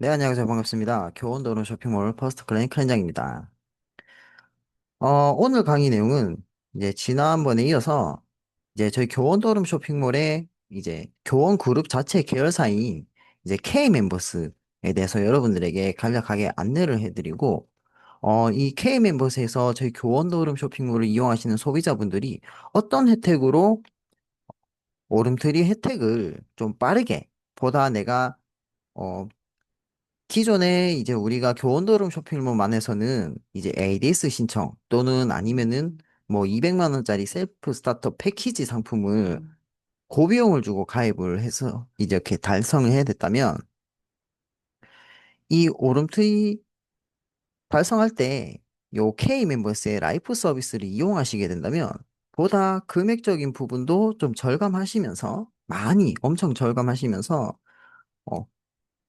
네, 안녕하세요. 반갑습니다. 교원도로 쇼핑몰 퍼스트 클래인 클렌장입니다. 오늘 강의 내용은 이제 지난번에 이어서 이제 저희 교원도룸 쇼핑몰의 이제 교원 그룹 자체 계열사인 이제 K 멤버스에 대해서 여러분들에게 간략하게 안내를 해드리고, 이 K 멤버스에서 저희 교원도룸 쇼핑몰을 이용하시는 소비자분들이 어떤 혜택으로 오름트리 혜택을 좀 빠르게 보다 내가 어, 기존에 이제 우리가 교원도룸 쇼핑몰만에서는 이제 ADS 신청 또는 아니면은 뭐 200만 원짜리 셀프 스타터 패키지 상품을 고비용을 주고 가입을 해서 이제 이렇게 달성을 해야 됐다면 이 오름트이 달성할 때 요 K 멤버스의 라이프 서비스를 이용하시게 된다면 보다 금액적인 부분도 좀 절감하시면서 많이 엄청 절감하시면서 어,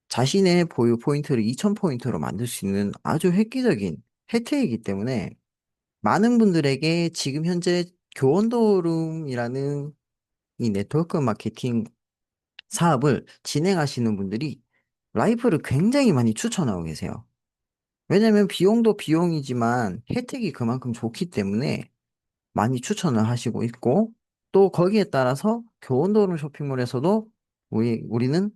자신의 보유 포인트를 2000포인트로 만들 수 있는 아주 획기적인 혜택이기 때문에 많은 분들에게 지금 현재 교원도룸이라는 이 네트워크 마케팅 사업을 진행하시는 분들이 라이프를 굉장히 많이 추천하고 계세요. 왜냐면 비용도 비용이지만 혜택이 그만큼 좋기 때문에 많이 추천을 하시고 있고 또 거기에 따라서 교원도룸 쇼핑몰에서도 우리는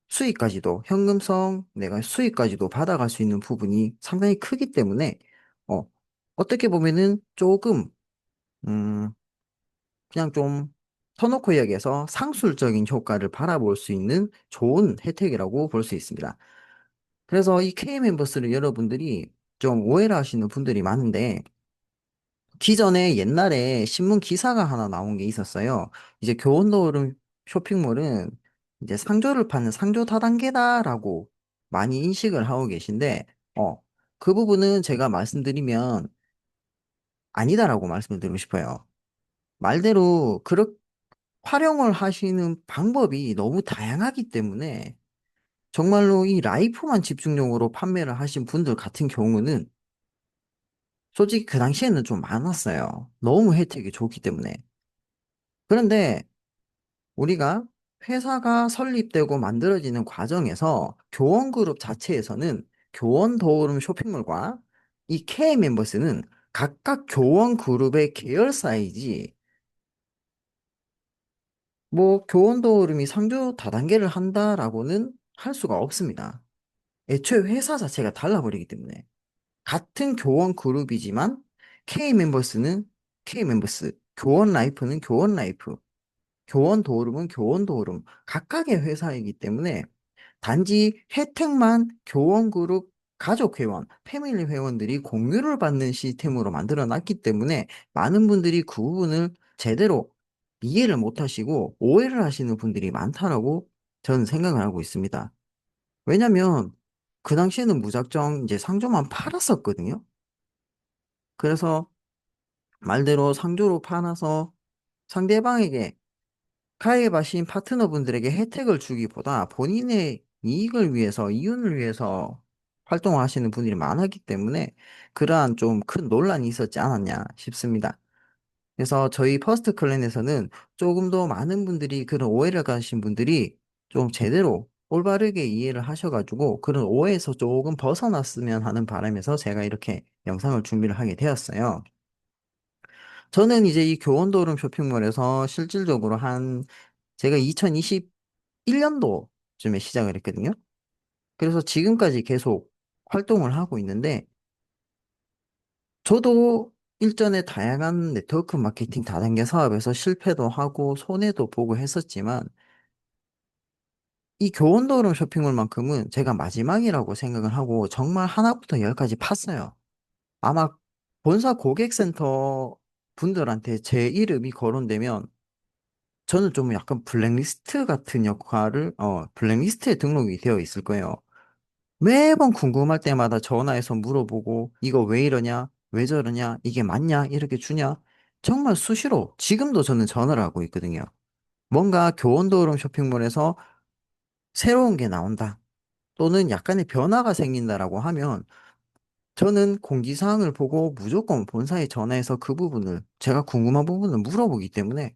수익까지도 현금성 내가 수익까지도 받아갈 수 있는 부분이 상당히 크기 때문에 어 어떻게 보면은 조금 음 그냥 좀 터놓고 이야기해서 상술적인 효과를 바라볼 수 있는 좋은 혜택이라고 볼 수 있습니다. 그래서 이 K 멤버스를 여러분들이 좀 오해를 하시는 분들이 많은데 기존에 옛날에 신문 기사가 하나 나온 게 있었어요. 이제 교원도룸 쇼핑몰은 이제 상조를 파는 상조 다단계다라고 많이 인식을 하고 계신데, 어, 그 부분은 제가 말씀드리면 아니다라고 말씀을 드리고 싶어요. 말대로 활용을 하시는 방법이 너무 다양하기 때문에 정말로 이 라이프만 집중적으로 판매를 하신 분들 같은 경우는 솔직히 그 당시에는 좀 많았어요. 너무 혜택이 좋기 때문에. 그런데 우리가 회사가 설립되고 만들어지는 과정에서 교원그룹 자체에서는 교원도우름 쇼핑몰과 이 K 멤버스는 각각 교원그룹의 계열사이지 뭐 교원도우름이 상조 다단계를 한다라고는 할 수가 없습니다. 애초에 회사 자체가 달라버리기 때문에 같은 교원 그룹이지만 K 멤버스는 K 멤버스, 교원 라이프는 교원 라이프, 교원 도우름은 교원 도우름 각각의 회사이기 때문에 단지 혜택만 교원 그룹 가족 회원, 패밀리 회원들이 공유를 받는 시스템으로 만들어 놨기 때문에 많은 분들이 그 부분을 제대로 이해를 못 하시고 오해를 하시는 분들이 많다라고 저는 생각을 하고 있습니다. 왜냐면 그 당시에는 무작정 이제 상조만 팔았었거든요. 그래서 말대로 상조로 팔아서 상대방에게 가입하신 파트너분들에게 혜택을 주기보다 본인의 이익을 위해서, 이윤을 위해서 활동을 하시는 분들이 많았기 때문에 그러한 좀 큰 논란이 있었지 않았냐 싶습니다. 그래서 저희 퍼스트 클랜에서는 조금 더 많은 분들이 그런 오해를 가신 분들이 좀 제대로 올바르게 이해를 하셔가지고 그런 오해에서 조금 벗어났으면 하는 바람에서 제가 이렇게 영상을 준비를 하게 되었어요. 저는 이제 이 교원도룸 쇼핑몰에서 실질적으로 제가 2021년도쯤에 시작을 했거든요. 그래서 지금까지 계속 활동을 하고 있는데, 저도 일전에 다양한 네트워크 마케팅 다단계 사업에서 실패도 하고 손해도 보고 했었지만, 이 교원도룸 쇼핑몰만큼은 제가 마지막이라고 생각을 하고 정말 하나부터 열까지 팠어요. 아마 본사 고객센터 분들한테 제 이름이 거론되면 저는 좀 약간 블랙리스트 같은 블랙리스트에 등록이 되어 있을 거예요. 매번 궁금할 때마다 전화해서 물어보고, 이거 왜 이러냐? 왜 저러냐? 이게 맞냐? 이렇게 주냐? 정말 수시로, 지금도 저는 전화를 하고 있거든요. 뭔가 교원도룸 쇼핑몰에서 새로운 게 나온다. 또는 약간의 변화가 생긴다라고 하면, 저는 공지사항을 보고 무조건 본사에 전화해서 그 부분을, 제가 궁금한 부분을 물어보기 때문에,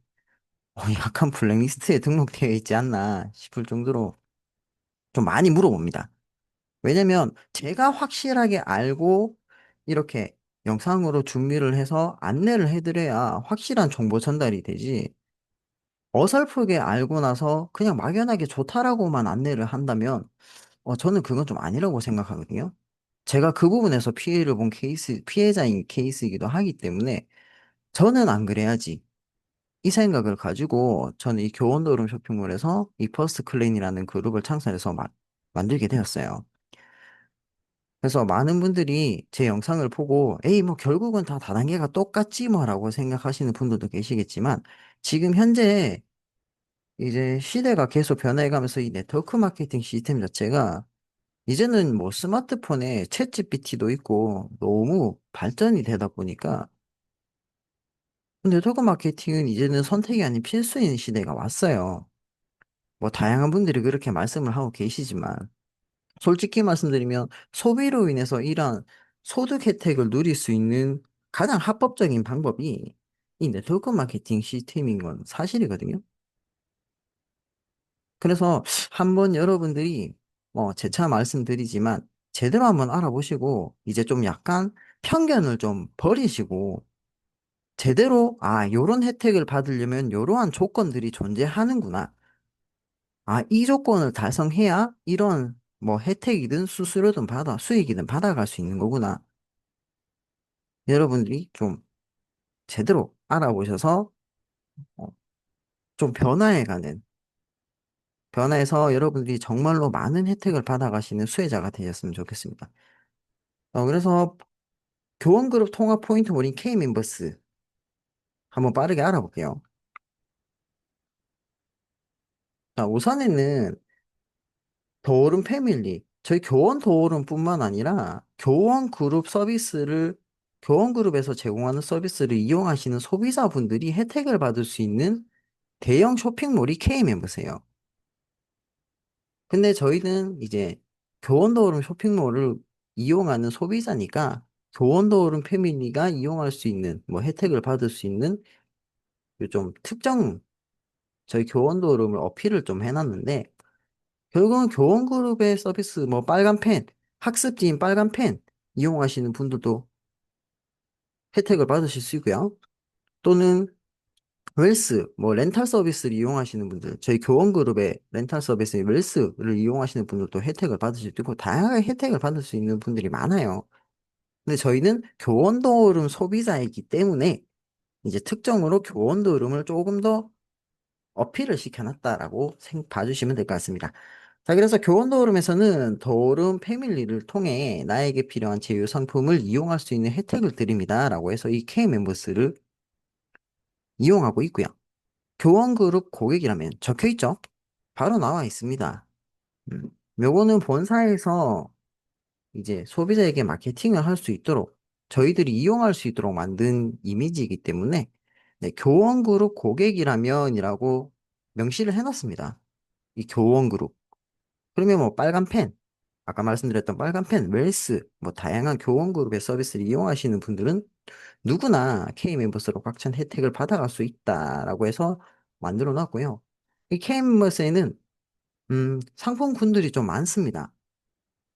약간 블랙리스트에 등록되어 있지 않나 싶을 정도로 좀 많이 물어봅니다. 왜냐면 제가 확실하게 알고 이렇게 영상으로 준비를 해서 안내를 해드려야 확실한 정보 전달이 되지. 어설프게 알고 나서 그냥 막연하게 좋다라고만 안내를 한다면 저는 그건 좀 아니라고 생각하거든요. 제가 그 부분에서 피해를 본 케이스, 피해자인 케이스이기도 하기 때문에 저는 안 그래야지. 이 생각을 가지고 저는 이 교원도룸 쇼핑몰에서 이 퍼스트 클랜이라는 그룹을 창설해서 만들게 되었어요. 그래서 많은 분들이 제 영상을 보고, 에이, 뭐 결국은 다 다단계가 똑같지 뭐라고 생각하시는 분들도 계시겠지만, 지금 현재 이제 시대가 계속 변해가면서 이 네트워크 마케팅 시스템 자체가 이제는 뭐 스마트폰에 챗 GPT도 있고 너무 발전이 되다 보니까 네트워크 마케팅은 이제는 선택이 아닌 필수인 시대가 왔어요. 뭐 다양한 분들이 그렇게 말씀을 하고 계시지만 솔직히 말씀드리면 소비로 인해서 이러한 소득 혜택을 누릴 수 있는 가장 합법적인 방법이 이 네트워크 마케팅 시스템인 건 사실이거든요. 그래서 한번 여러분들이 재차 말씀드리지만 제대로 한번 알아보시고 이제 좀 약간 편견을 좀 버리시고 제대로 요런 혜택을 받으려면 요러한 조건들이 존재하는구나. 이 조건을 달성해야 이런 뭐 혜택이든 수수료든 수익이든 받아갈 수 있는 거구나. 여러분들이 좀 제대로 알아보셔서 어, 좀 변화해서 여러분들이 정말로 많은 혜택을 받아가시는 수혜자가 되셨으면 좋겠습니다. 그래서 교원그룹 통합 포인트 모임 K 멤버스 한번 빠르게 알아볼게요. 자, 우선에는 도어름 패밀리, 저희 교원 도어름뿐만 아니라 교원 그룹에서 제공하는 서비스를 이용하시는 소비자분들이 혜택을 받을 수 있는 대형 쇼핑몰이 K 멤버세요. 근데 저희는 이제 교원도어름 쇼핑몰을 이용하는 소비자니까 교원도어름 패밀리가 이용할 수 있는 뭐 혜택을 받을 수 있는 요좀 특정 저희 교원도어름을 어필을 좀 해놨는데 결국은 교원그룹의 서비스 뭐 빨간 펜 학습지인 빨간 펜 이용하시는 분들도 혜택을 받으실 수 있고요. 또는 웰스, 뭐 렌탈 서비스를 이용하시는 분들, 저희 교원그룹의 렌탈 서비스인 웰스를 이용하시는 분들도 혜택을 받으실 수 있고, 다양하게 혜택을 받을 수 있는 분들이 많아요. 근데 저희는 교원도어름 소비자이기 때문에 이제 특정으로 교원도어름을 조금 더 어필을 시켜놨다라고 봐주시면 될 것 같습니다. 자, 그래서 교원도어름에서는 도어름 패밀리를 통해 나에게 필요한 제휴 상품을 이용할 수 있는 혜택을 드립니다라고 해서 이 K 멤버스를 이용하고 있고요. 교원그룹 고객이라면 적혀 있죠? 바로 나와 있습니다. 음, 요거는 본사에서 이제 소비자에게 마케팅을 할 수 있도록 저희들이 이용할 수 있도록 만든 이미지이기 때문에 네, 교원그룹 고객이라면이라고 명시를 해놨습니다. 이 교원그룹. 그러면 뭐 빨간 펜, 아까 말씀드렸던 빨간 펜, 웰스, 뭐 다양한 교원그룹의 서비스를 이용하시는 분들은 누구나 K 멤버스로 꽉 찬 혜택을 받아갈 수 있다라고 해서 만들어 놨고요. 이 K 멤버스에는 상품군들이 좀 많습니다.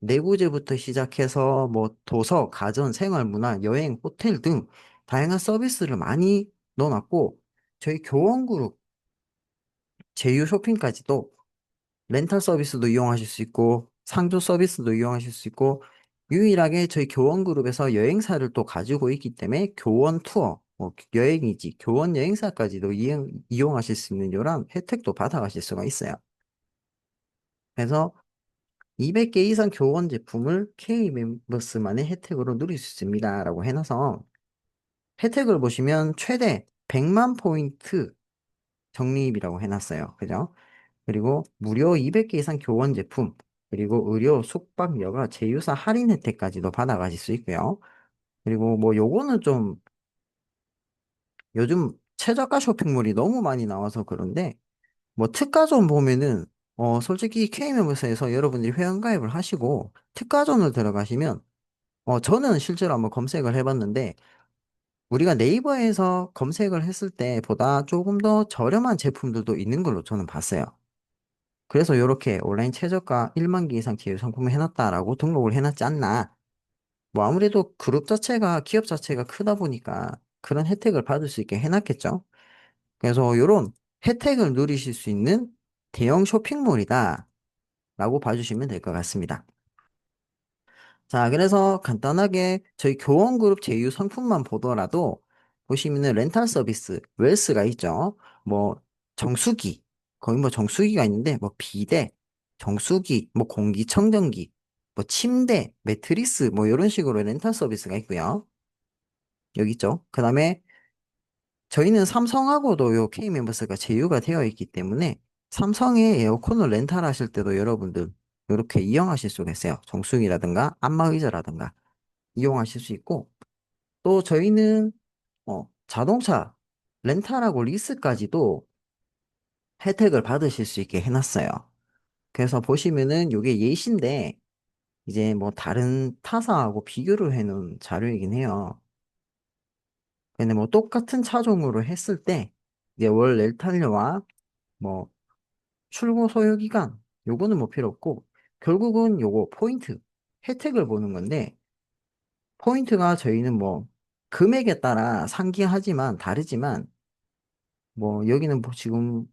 내구재부터 시작해서 뭐 도서, 가전, 생활문화, 여행, 호텔 등 다양한 서비스를 많이 넣어놨고 저희 교원그룹 제휴 쇼핑까지도 렌탈 서비스도 이용하실 수 있고 상조 서비스도 이용하실 수 있고 유일하게 저희 교원그룹에서 여행사를 또 가지고 있기 때문에 교원 투어, 뭐 여행이지 교원 여행사까지도 이용하실 수 있는 이런 혜택도 받아가실 수가 있어요. 그래서 200개 이상 교원 제품을 K 멤버스만의 혜택으로 누릴 수 있습니다. 라고 해놔서 혜택을 보시면 최대 100만 포인트 적립이라고 해놨어요. 그죠? 그리고 무료 200개 이상 교원 제품, 그리고 의료, 숙박, 여가, 제휴사 할인 혜택까지도 받아가실 수 있고요. 그리고 뭐 요거는 좀 요즘 최저가 쇼핑몰이 너무 많이 나와서 그런데 뭐 특가존 보면은 솔직히 K멤버스에서 여러분들이 회원가입을 하시고 특가존을 들어가시면 저는 실제로 한번 검색을 해봤는데 우리가 네이버에서 검색을 했을 때보다 조금 더 저렴한 제품들도 있는 걸로 저는 봤어요. 그래서 이렇게 온라인 최저가 1만 개 이상 제휴 상품을 해놨다라고 등록을 해놨지 않나. 뭐 아무래도 그룹 자체가, 기업 자체가 크다 보니까 그런 혜택을 받을 수 있게 해놨겠죠. 그래서 이런 혜택을 누리실 수 있는 대형 쇼핑몰이다 라고 봐주시면 될 것 같습니다. 자, 그래서 간단하게 저희 교원그룹 제휴 상품만 보더라도 보시면은 렌탈 서비스, 웰스가 있죠. 뭐 정수기, 거기 뭐 정수기가 있는데 뭐 비데, 정수기, 뭐 공기청정기, 뭐 침대, 매트리스 뭐 이런 식으로 렌탈 서비스가 있고요. 여기 있죠. 그다음에 저희는 삼성하고도 요 K 멤버스가 제휴가 되어 있기 때문에 삼성의 에어컨을 렌탈하실 때도 여러분들 이렇게 이용하실 수가 있어요. 정수기라든가 안마의자라든가 이용하실 수 있고 또 저희는 자동차 렌탈하고 리스까지도 혜택을 받으실 수 있게 해놨어요. 그래서 보시면은 요게 예시인데 이제 뭐 다른 타사하고 비교를 해놓은 자료이긴 해요. 근데 뭐 똑같은 차종으로 했을 때 이제 월 렌탈료와 뭐 출고 소요 기간 요거는 뭐 필요 없고 결국은 요거 포인트 혜택을 보는 건데 포인트가 저희는 뭐 금액에 따라 상기하지만 다르지만 뭐 여기는 뭐 지금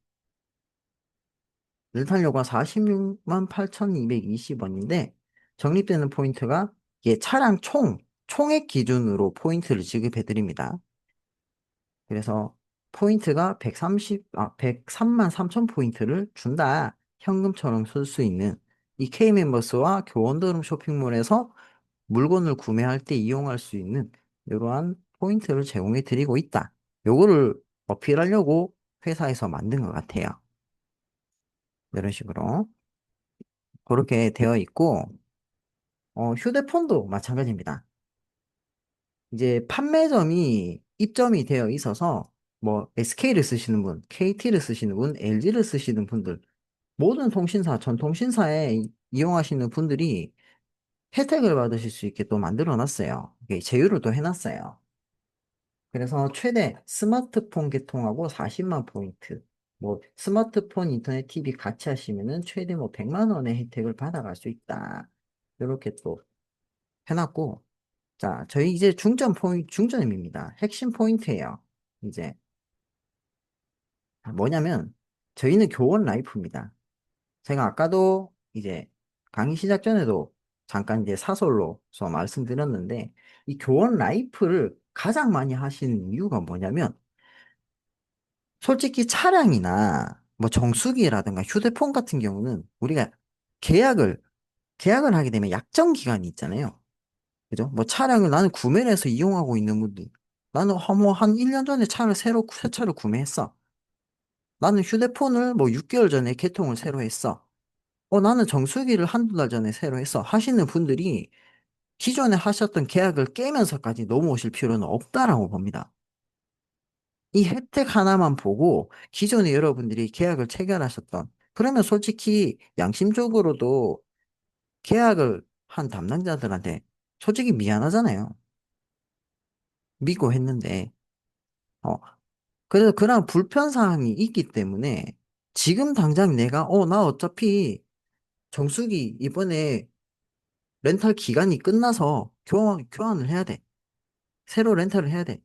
렌탈료가 46만 8,220원인데 적립되는 포인트가 이게 차량 총액 기준으로 포인트를 지급해 드립니다. 그래서 포인트가 103만 3천 포인트를 준다. 현금처럼 쓸 수 있는 이 K멤버스와 교원드럼 쇼핑몰에서 물건을 구매할 때 이용할 수 있는 이러한 포인트를 제공해 드리고 있다. 요거를 어필하려고 회사에서 만든 것 같아요. 이런 식으로. 그렇게 되어 있고, 휴대폰도 마찬가지입니다. 이제 판매점이 입점이 되어 있어서 뭐 SK를 쓰시는 분, KT를 쓰시는 분, LG를 쓰시는 분들, 모든 통신사, 전통신사에 이용하시는 분들이 혜택을 받으실 수 있게 또 만들어 놨어요. 이게 제휴를 또 해놨어요. 그래서 최대 스마트폰 개통하고 40만 포인트, 뭐 스마트폰, 인터넷, TV 같이 하시면은 최대 뭐 100만 원의 혜택을 받아갈 수 있다. 이렇게 또 해놨고, 자, 저희 이제 중점입니다. 핵심 포인트예요. 이제 뭐냐면 저희는 교원 라이프입니다. 제가 아까도 이제 강의 시작 전에도 잠깐 이제 사설로서 말씀드렸는데 이 교원 라이프를 가장 많이 하시는 이유가 뭐냐면 솔직히 차량이나 뭐 정수기라든가 휴대폰 같은 경우는 우리가 계약을 계약을 하게 되면 약정 기간이 있잖아요. 그죠? 뭐 차량을 나는 구매를 해서 이용하고 있는 분들. 나는 뭐한 1년 전에 새 차를 구매했어. 나는 휴대폰을 뭐 6개월 전에 개통을 새로 했어. 나는 정수기를 한두 달 전에 새로 했어. 하시는 분들이 기존에 하셨던 계약을 깨면서까지 넘어오실 필요는 없다라고 봅니다. 이 혜택 하나만 보고 기존에 여러분들이 계약을 체결하셨던, 그러면 솔직히 양심적으로도 계약을 한 담당자들한테 솔직히 미안하잖아요. 믿고 했는데. 어, 그래서 그런 불편사항이 있기 때문에 지금 당장 내가, 나 어차피 정수기 이번에 렌탈 기간이 끝나서 교환을 해야 돼. 새로 렌탈을 해야 돼.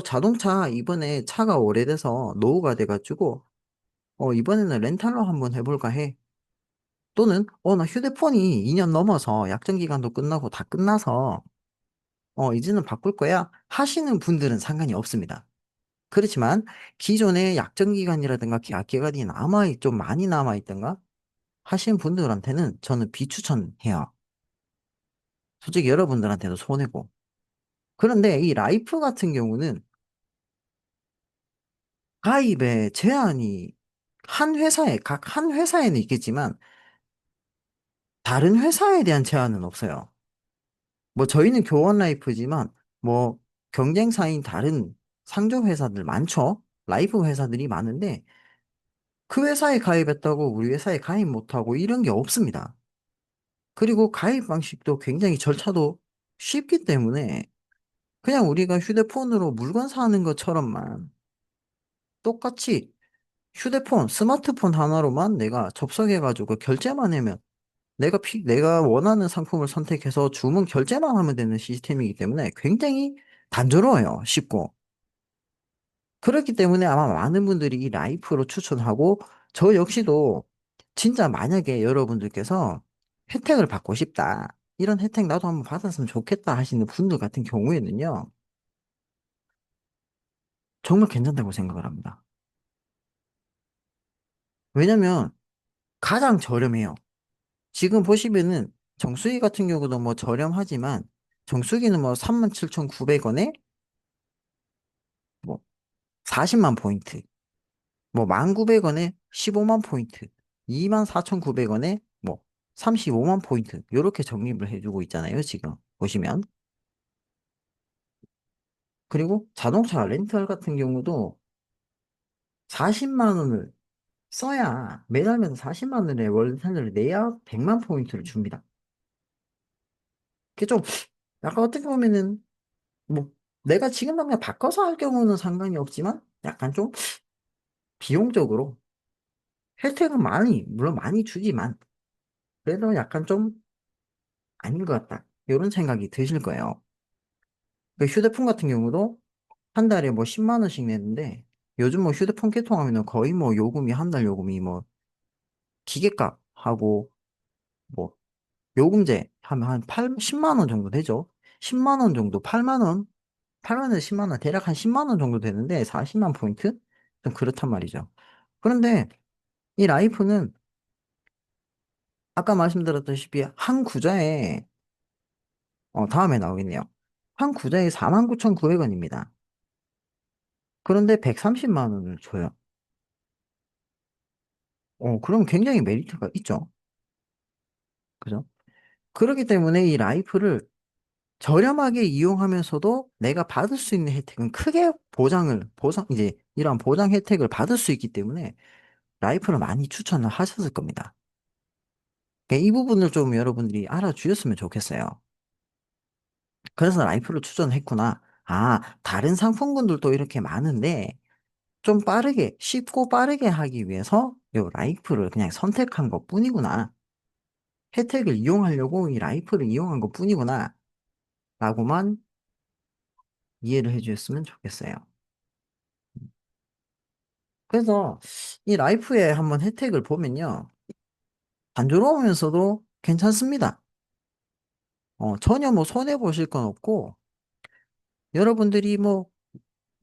자동차 이번에 차가 오래돼서 노후가 돼가지고, 이번에는 렌탈로 한번 해볼까 해. 또는, 나 휴대폰이 2년 넘어서 약정 기간도 끝나고 다 끝나서, 이제는 바꿀 거야. 하시는 분들은 상관이 없습니다. 그렇지만 기존의 약정 기간이라든가 계약 기간이 좀 많이 남아있던가 하신 분들한테는 저는 비추천해요. 솔직히 여러분들한테도 손해고. 그런데 이 라이프 같은 경우는 가입에 제한이 각 한 회사에는 있겠지만 다른 회사에 대한 제한은 없어요. 뭐 저희는 교원 라이프지만 뭐 경쟁사인 다른 상종 회사들 많죠? 라이프 회사들이 많은데 그 회사에 가입했다고 우리 회사에 가입 못하고 이런 게 없습니다. 그리고 가입 방식도 굉장히 절차도 쉽기 때문에 그냥 우리가 휴대폰으로 물건 사는 것처럼만 똑같이 휴대폰, 스마트폰 하나로만 내가 접속해가지고 결제만 하면 내가 원하는 상품을 선택해서 주문 결제만 하면 되는 시스템이기 때문에 굉장히 단조로워요. 쉽고. 그렇기 때문에 아마 많은 분들이 이 라이프로 추천하고 저 역시도 진짜 만약에 여러분들께서 혜택을 받고 싶다. 이런 혜택 나도 한번 받았으면 좋겠다 하시는 분들 같은 경우에는요. 정말 괜찮다고 생각을 합니다. 왜냐면 가장 저렴해요. 지금 보시면은 정수기 같은 경우도 뭐 저렴하지만 정수기는 뭐 37,900원에 뭐 40만 포인트, 뭐 1,900원에 15만 포인트, 24,900원에 뭐 35만 포인트 이렇게 적립을 해주고 있잖아요. 지금 보시면. 그리고 자동차 렌탈 같은 경우도 40만 원을 써야 매달면 40만 원의 월 렌탈을 내야 100만 포인트를 줍니다. 그게 좀 약간 어떻게 보면은 뭐 내가 지금 당장 바꿔서 할 경우는 상관이 없지만 약간 좀 비용적으로 혜택은 많이 물론 많이 주지만 그래도 약간 좀 아닌 것 같다. 이런 생각이 드실 거예요. 그 휴대폰 같은 경우도 한 달에 뭐 10만 원씩 내는데 요즘 뭐 휴대폰 개통하면은 거의 뭐 요금이 한 달 요금이 뭐 기계값하고 뭐 요금제 하면 한 10만 원 정도 되죠. 10만 원 정도, 8만 원, 8만 원, 10만 원, 대략 한 10만 원 정도 되는데 40만 포인트? 좀 그렇단 말이죠. 그런데 이 라이프는 아까 말씀드렸다시피 한 구자에 다음에 나오겠네요. 한 구자에 49,900원입니다. 그런데 130만 원을 줘요. 그럼 굉장히 메리트가 있죠. 그죠? 그렇기 때문에 이 라이프를 저렴하게 이용하면서도 내가 받을 수 있는 혜택은 크게 이제 이러한 보장 혜택을 받을 수 있기 때문에 라이프를 많이 추천을 하셨을 겁니다. 그러니까 이 부분을 좀 여러분들이 알아주셨으면 좋겠어요. 그래서 라이프를 추천했구나. 아, 다른 상품군들도 이렇게 많은데 좀 빠르게, 쉽고 빠르게 하기 위해서 이 라이프를 그냥 선택한 것뿐이구나. 혜택을 이용하려고 이 라이프를 이용한 것뿐이구나. 라고만 이해를 해주셨으면 좋겠어요. 그래서 이 라이프의 한번 혜택을 보면요. 단조로우면서도 괜찮습니다. 전혀 뭐 손해보실 건 없고, 여러분들이 뭐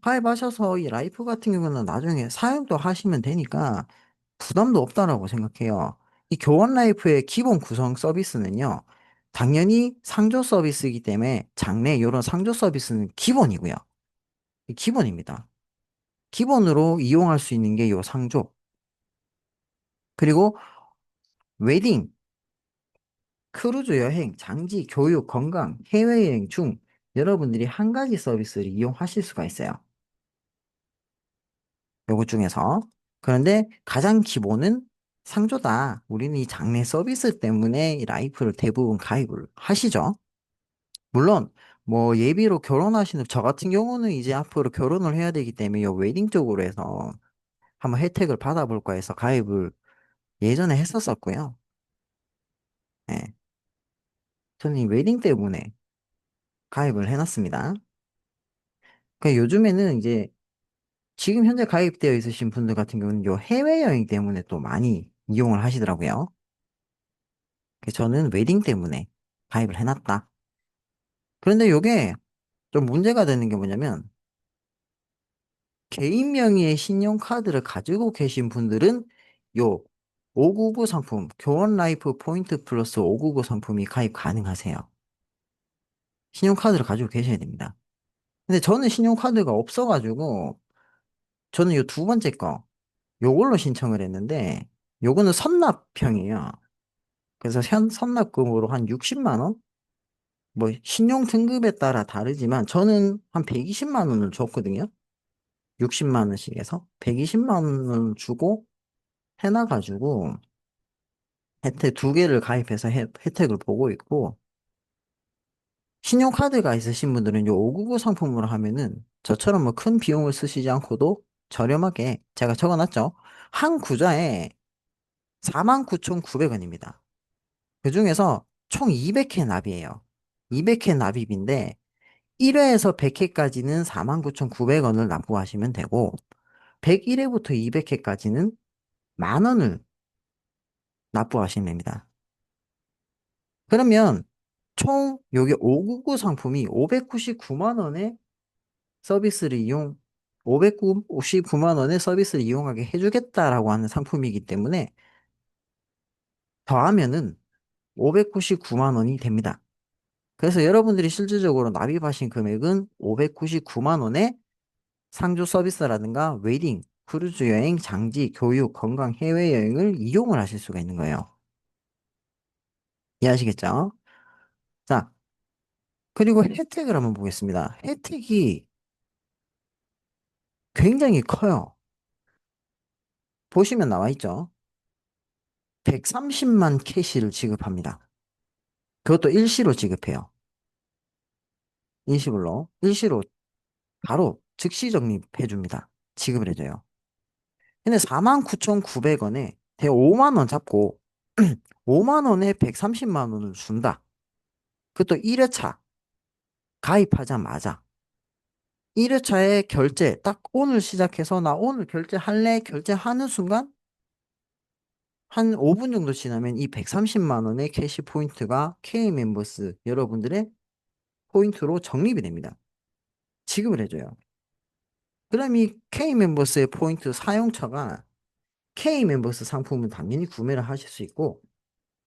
가입하셔서 이 라이프 같은 경우는 나중에 사용도 하시면 되니까 부담도 없다라고 생각해요. 이 교원 라이프의 기본 구성 서비스는요. 당연히 상조 서비스이기 때문에 장래 이런 상조 서비스는 기본이고요. 기본입니다. 기본으로 이용할 수 있는 게 요 상조. 그리고 웨딩, 크루즈 여행, 장지, 교육, 건강, 해외여행 중 여러분들이 한 가지 서비스를 이용하실 수가 있어요. 요것 중에서. 그런데 가장 기본은 상조다. 우리는 이 장래 서비스 때문에 이 라이프를 대부분 가입을 하시죠. 물론, 뭐 예비로 결혼하시는 저 같은 경우는 이제 앞으로 결혼을 해야 되기 때문에 요 웨딩 쪽으로 해서 한번 혜택을 받아볼까 해서 가입을 예전에 했었었고요. 예. 저는 이 웨딩 때문에 가입을 해놨습니다. 그 요즘에는 이제 지금 현재 가입되어 있으신 분들 같은 경우는 요 해외여행 때문에 또 많이 이용을 하시더라고요. 그래서 저는 웨딩 때문에 가입을 해놨다. 그런데 요게 좀 문제가 되는 게 뭐냐면 개인 명의의 신용카드를 가지고 계신 분들은 요 599 상품, 교원 라이프 포인트 플러스 599 상품이 가입 가능하세요. 신용카드를 가지고 계셔야 됩니다. 근데 저는 신용카드가 없어가지고 저는 요 두 번째 거 요걸로 신청을 했는데 요거는 선납형이에요. 그래서 선납금으로 한 60만 원? 뭐 신용 등급에 따라 다르지만 저는 한 120만 원을 줬거든요. 60만 원씩 해서 120만 원을 주고 해놔가지고 혜택 두 개를 가입해서 혜택을 보고 있고 신용카드가 있으신 분들은 요 599 상품으로 하면은 저처럼 뭐 큰 비용을 쓰시지 않고도 저렴하게 제가 적어놨죠. 한 구자에 49,900원입니다. 그중에서 총 200회 납이에요. 200회 납입인데 1회에서 100회까지는 49,900원을 납부하시면 되고 101회부터 200회까지는 만 원을 납부하시면 됩니다. 그러면 총 요게 599 상품이 599만 원의 서비스를 이용 559만 원의 서비스를 이용하게 해주겠다라고 하는 상품이기 때문에 더하면은 599만 원이 됩니다. 그래서 여러분들이 실질적으로 납입하신 금액은 599만 원의 상주 서비스라든가 웨딩, 크루즈 여행, 장지, 교육, 건강, 해외여행을 이용을 하실 수가 있는 거예요. 이해하시겠죠? 자, 그리고 혜택을 한번 보겠습니다. 혜택이 굉장히 커요. 보시면 나와 있죠? 130만 캐시를 지급합니다. 그것도 일시로 지급해요. 일시로 바로 즉시 적립해 줍니다. 지급을 해줘요. 근데 49,900원에 대 5만 원 잡고 5만 원에 130만 원을 준다. 그것도 1회차 가입하자마자 1회차에 결제 딱 오늘 시작해서 나 오늘 결제할래 결제하는 순간 한 5분 정도 지나면 이 130만 원의 캐시 포인트가 K멤버스 여러분들의 포인트로 적립이 됩니다. 지급을 해줘요. 그럼 이 K멤버스의 포인트 사용처가 K멤버스 상품은 당연히 구매를 하실 수 있고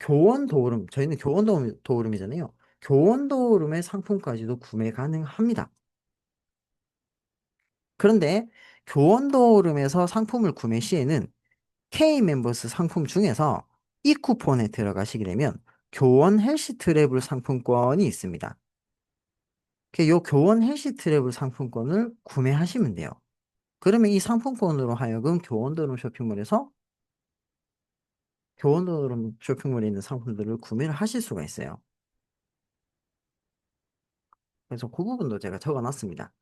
교원 도우름, 저희는 교원 도우름이잖아요. 교원 도우름의 상품까지도 구매 가능합니다. 그런데 교원 도우름에서 상품을 구매 시에는 K멤버스 상품 중에서 이 쿠폰에 들어가시게 되면 교원 헬시 트래블 상품권이 있습니다. 이 교원 헬시 트래블 상품권을 구매하시면 돼요. 그러면 이 상품권으로 하여금 교원도룸 쇼핑몰에서 교원도룸 쇼핑몰에 있는 상품들을 구매를 하실 수가 있어요. 그래서 그 부분도 제가 적어놨습니다.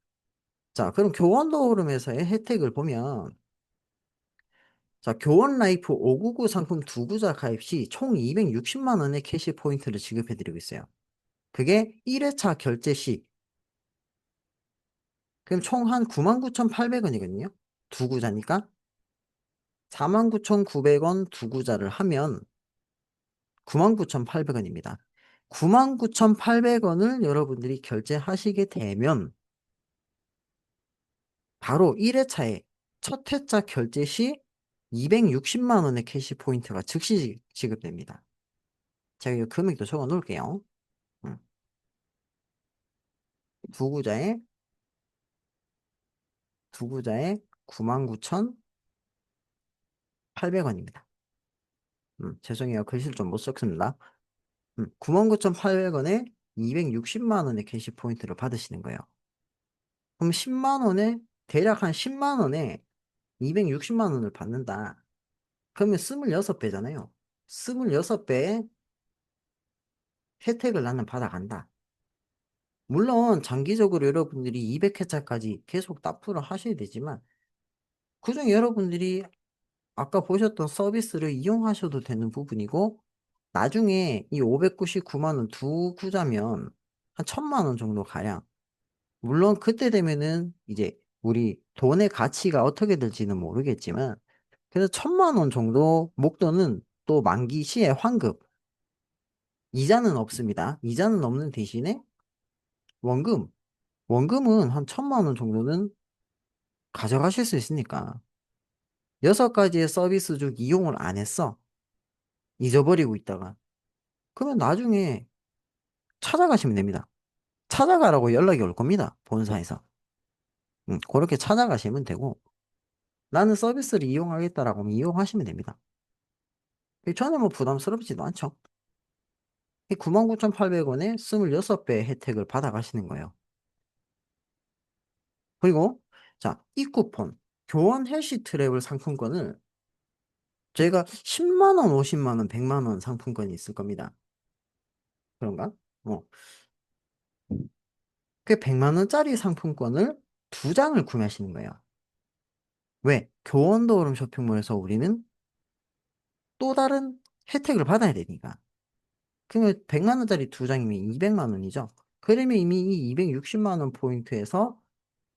자, 그럼 교원도룸에서의 혜택을 보면 자, 교원 라이프 599 상품 두 구자 가입 시 총 260만 원의 캐시 포인트를 지급해드리고 있어요. 그게 1회차 결제 시 그럼 총 한 99,800원이거든요. 두 구자니까 49,900원 두 구자를 하면 99,800원입니다. 99,800원을 여러분들이 결제하시게 되면 바로 1회차에 첫 회차 결제 시 260만 원의 캐시 포인트가 즉시 지급됩니다. 제가 이 금액도 적어 놓을게요. 음, 두 구자에 99,800원입니다. 죄송해요. 글씨를 좀 못 썼습니다. 99,800원에 260만 원의 캐시 포인트를 받으시는 거예요. 그럼 10만 원에, 대략 한 10만 원에 260만 원을 받는다. 그러면 26배잖아요. 26배의 혜택을 나는 받아간다. 물론 장기적으로 여러분들이 200회차까지 계속 납부를 하셔야 되지만 그중에 여러분들이 아까 보셨던 서비스를 이용하셔도 되는 부분이고 나중에 이 599만 원 두 구자면 한 1,000만 원 정도 가량 물론 그때 되면은 이제 우리 돈의 가치가 어떻게 될지는 모르겠지만 그래서 1,000만 원 정도 목돈은 또 만기 시에 환급 이자는 없습니다. 이자는 없는 대신에 원금 원금은 한 1,000만 원 정도는 가져가실 수 있으니까 6가지의 서비스 중 이용을 안 했어. 잊어버리고 있다가. 그러면 나중에 찾아가시면 됩니다. 찾아가라고 연락이 올 겁니다. 본사에서. 그렇게 찾아가시면 되고 나는 서비스를 이용하겠다라고 하면 이용하시면 됩니다. 저는 뭐 부담스럽지도 않죠. 99,800원에 26배 혜택을 받아가시는 거예요. 그리고 자, 이 쿠폰 교원 헬시 트래블 상품권을 저희가 10만 원, 50만 원, 100만 원 상품권이 있을 겁니다. 그런가? 뭐, 그 100만 원짜리 상품권을 두 장을 구매하시는 거예요. 왜? 교원도어름 쇼핑몰에서 우리는 또 다른 혜택을 받아야 되니까. 그러면 100만 원짜리 두 장이면 200만 원이죠. 그러면 이미 이 260만 원 포인트에서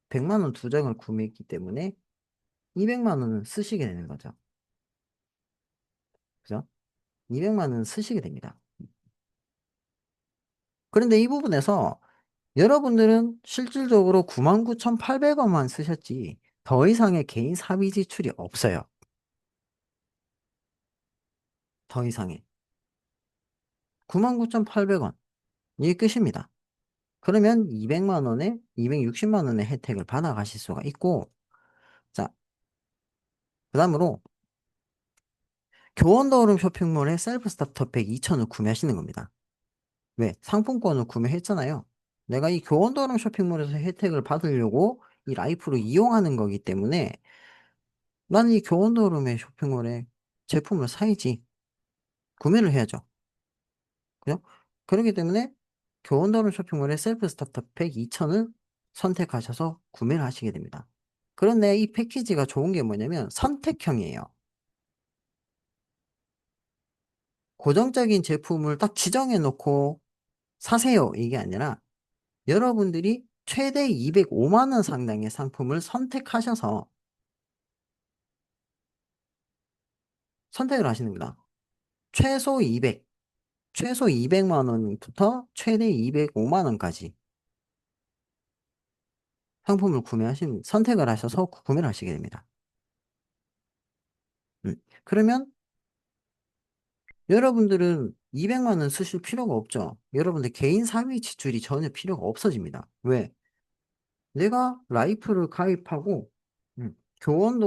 100만 원 두 장을 구매했기 때문에 200만 원은 쓰시게 되는 거죠. 그죠? 200만 원은 쓰시게 됩니다. 그런데 이 부분에서 여러분들은 실질적으로 99,800원만 쓰셨지 더 이상의 개인 사비 지출이 없어요. 더 이상의. 99,800원. 이게 끝입니다. 그러면 200만 원에 260만 원의 혜택을 받아 가실 수가 있고, 자, 그 다음으로 교원더름 쇼핑몰에 셀프 스타터백 2,000을 구매하시는 겁니다. 왜? 상품권을 구매했잖아요. 내가 이 교원더름 쇼핑몰에서 혜택을 받으려고 이 라이프를 이용하는 거기 때문에 나는 이 교원더름의 쇼핑몰에 제품을 사야지. 구매를 해야죠. 그죠? 그렇기 때문에 교원더름 쇼핑몰에 셀프 스타터백 2,000을 선택하셔서 구매를 하시게 됩니다. 그런데 이 패키지가 좋은 게 뭐냐면 선택형이에요. 고정적인 제품을 딱 지정해 놓고 사세요. 이게 아니라 여러분들이 최대 205만 원 상당의 상품을 선택하셔서 선택을 하시는 겁니다. 최소 200, 최소 200만 원부터 최대 205만 원까지 상품을 선택을 하셔서 구매를 하시게 됩니다. 그러면 여러분들은 200만 원 쓰실 필요가 없죠. 여러분들 개인 사비 지출이 전혀 필요가 없어집니다. 왜? 내가 라이프를 가입하고 교원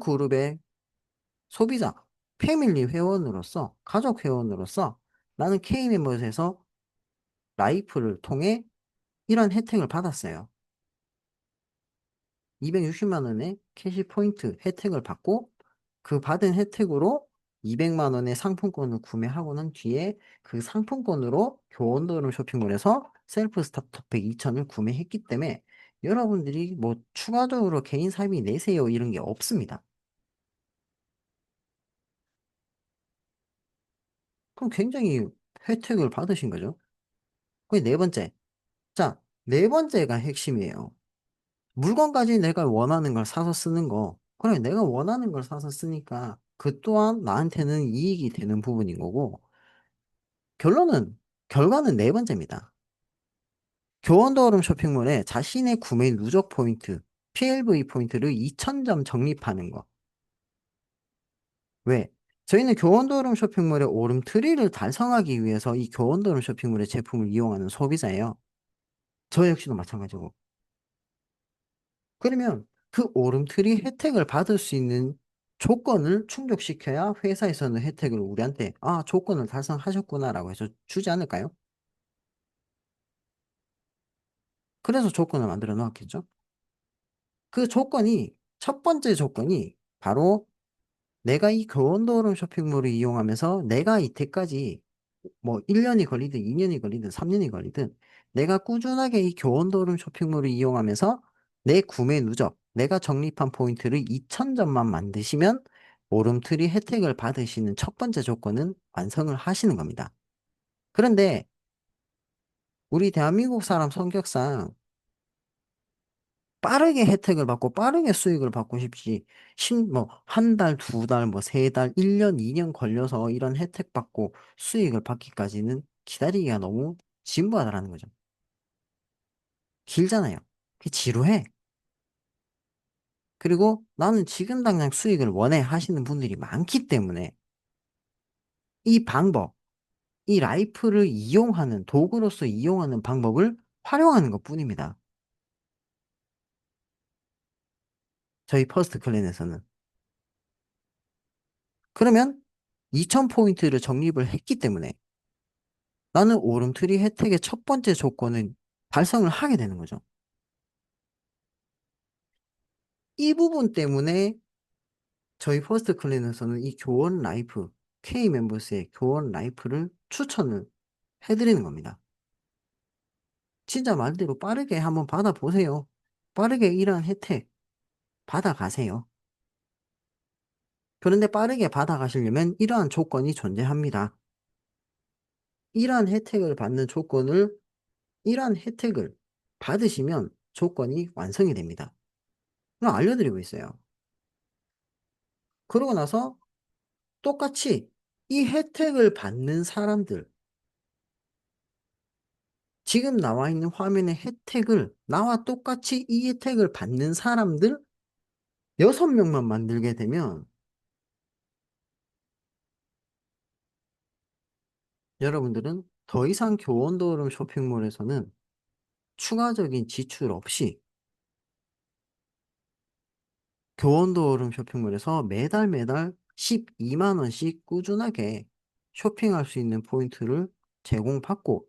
그룹의 소비자, 패밀리 회원으로서, 가족 회원으로서 나는 K멤버스에서 라이프를 통해 이런 혜택을 받았어요. 260만 원의 캐시 포인트 혜택을 받고 그 받은 혜택으로 200만 원의 상품권을 구매하고 난 뒤에 그 상품권으로 교원도름 쇼핑몰에서 셀프 스타터백 2,000을 구매했기 때문에 여러분들이 뭐 추가적으로 개인 사비 내세요 이런 게 없습니다. 그럼 굉장히 혜택을 받으신 거죠. 그게 네 번째. 자, 네 번째가 핵심이에요. 물건까지 내가 원하는 걸 사서 쓰는 거. 그래, 내가 원하는 걸 사서 쓰니까 그 또한 나한테는 이익이 되는 부분인 거고, 결론은, 결과는 네 번째입니다. 교원도어름 쇼핑몰에 자신의 구매 누적 포인트, PLV 포인트를 2,000점 적립하는 거. 왜? 저희는 교원도어름 쇼핑몰의 오름 트리를 달성하기 위해서 이 교원도어름 쇼핑몰의 제품을 이용하는 소비자예요. 저 역시도 마찬가지고. 그러면 그 오름트리 혜택을 받을 수 있는 조건을 충족시켜야 회사에서는 혜택을 우리한테, 아, 조건을 달성하셨구나라고 해서 주지 않을까요? 그래서 조건을 만들어 놓았겠죠? 그 조건이, 첫 번째 조건이 바로 내가 이 교원도어름 쇼핑몰을 이용하면서 내가 이때까지 뭐 1년이 걸리든 2년이 걸리든 3년이 걸리든 내가 꾸준하게 이 교원도어름 쇼핑몰을 이용하면서 내 구매 누적, 내가 적립한 포인트를 2,000점만 만드시면 오름트리 혜택을 받으시는 첫 번째 조건은 완성을 하시는 겁니다. 그런데 우리 대한민국 사람 성격상 빠르게 혜택을 받고 빠르게 수익을 받고 싶지. 뭐, 한 달, 두 달, 뭐, 세 달, 1년, 2년 걸려서 이런 혜택 받고 수익을 받기까지는 기다리기가 너무 진부하다라는 거죠. 길잖아요. 그게 지루해. 그리고 나는 지금 당장 수익을 원해 하시는 분들이 많기 때문에 이 방법, 이 라이프를 이용하는, 도구로서 이용하는 방법을 활용하는 것 뿐입니다. 저희 퍼스트 클랜에서는. 그러면 2,000포인트를 적립을 했기 때문에 나는 오름트리 혜택의 첫 번째 조건은 달성을 하게 되는 거죠. 이 부분 때문에 저희 퍼스트 클랜에서는 이 교원 라이프, K 멤버스의 교원 라이프를 추천을 해드리는 겁니다. 진짜 말대로 빠르게 한번 받아보세요. 빠르게 이러한 혜택. 받아가세요. 그런데 빠르게 받아가시려면 이러한 조건이 존재합니다. 이러한 혜택을 받는 조건을, 이러한 혜택을 받으시면 조건이 완성이 됩니다. 그럼 알려드리고 있어요. 그러고 나서 똑같이 이 혜택을 받는 사람들, 지금 나와 있는 화면의 혜택을, 나와 똑같이 이 혜택을 받는 사람들 6명만 만들게 되면 여러분들은 더 이상 교원도어름 쇼핑몰에서는 추가적인 지출 없이 교원도어름 쇼핑몰에서 매달 매달 12만 원씩 꾸준하게 쇼핑할 수 있는 포인트를 제공받고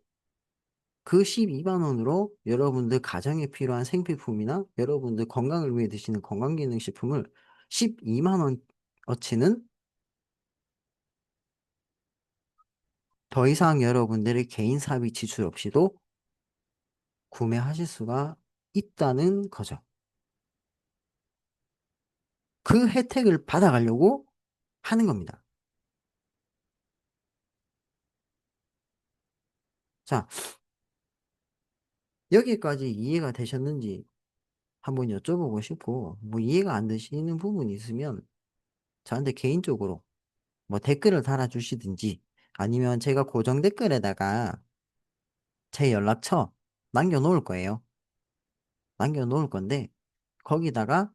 그 12만 원으로 여러분들 가정에 필요한 생필품이나 여러분들 건강을 위해 드시는 건강기능식품을 12만 원어치는 더 이상 여러분들의 개인 사비 지출 없이도 구매하실 수가 있다는 거죠. 그 혜택을 받아가려고 하는 겁니다. 자, 여기까지 이해가 되셨는지 한번 여쭤보고 싶고, 뭐 이해가 안 되시는 부분이 있으면 저한테 개인적으로 뭐 댓글을 달아주시든지 아니면 제가 고정 댓글에다가 제 연락처 남겨놓을 거예요. 남겨놓을 건데, 거기다가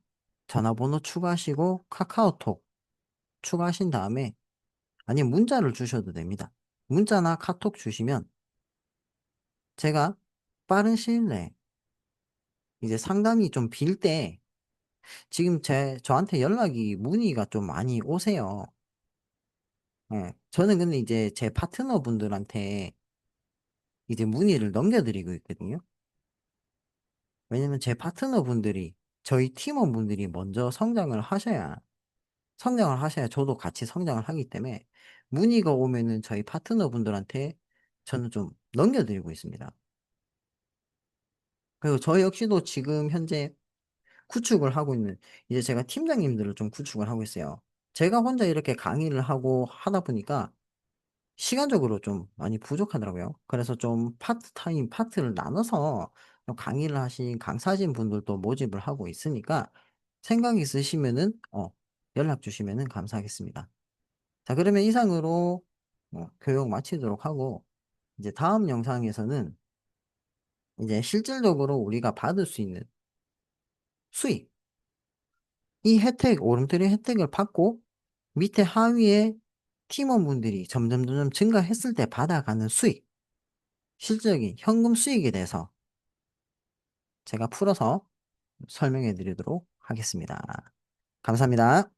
전화번호 추가하시고 카카오톡 추가하신 다음에 아니면 문자를 주셔도 됩니다. 문자나 카톡 주시면 제가 빠른 시일 내에 이제 상담이 좀 빌 때 지금 저한테 연락이 문의가 좀 많이 오세요. 예. 저는 근데 이제 제 파트너 분들한테 이제 문의를 넘겨드리고 있거든요. 왜냐면 제 파트너 분들이 저희 팀원분들이 먼저 성장을 하셔야 저도 같이 성장을 하기 때문에 문의가 오면은 저희 파트너 분들한테 저는 좀 넘겨드리고 있습니다. 그리고 저 역시도 지금 현재 구축을 하고 있는 이제 제가 팀장님들을 좀 구축을 하고 있어요. 제가 혼자 이렇게 강의를 하고 하다 보니까 시간적으로 좀 많이 부족하더라고요. 그래서 좀 파트타임 파트를 나눠서 좀 강의를 하신 강사진 분들도 모집을 하고 있으니까 생각 있으시면은 연락 주시면은 감사하겠습니다. 자, 그러면 이상으로 교육 마치도록 하고 이제 다음 영상에서는 이제 실질적으로 우리가 받을 수 있는 수익, 이 혜택, 오름들의 혜택을 받고 밑에 하위에 팀원분들이 점점 증가했을 때 받아가는 수익, 실질적인 현금 수익에 대해서 제가 풀어서 설명해 드리도록 하겠습니다. 감사합니다.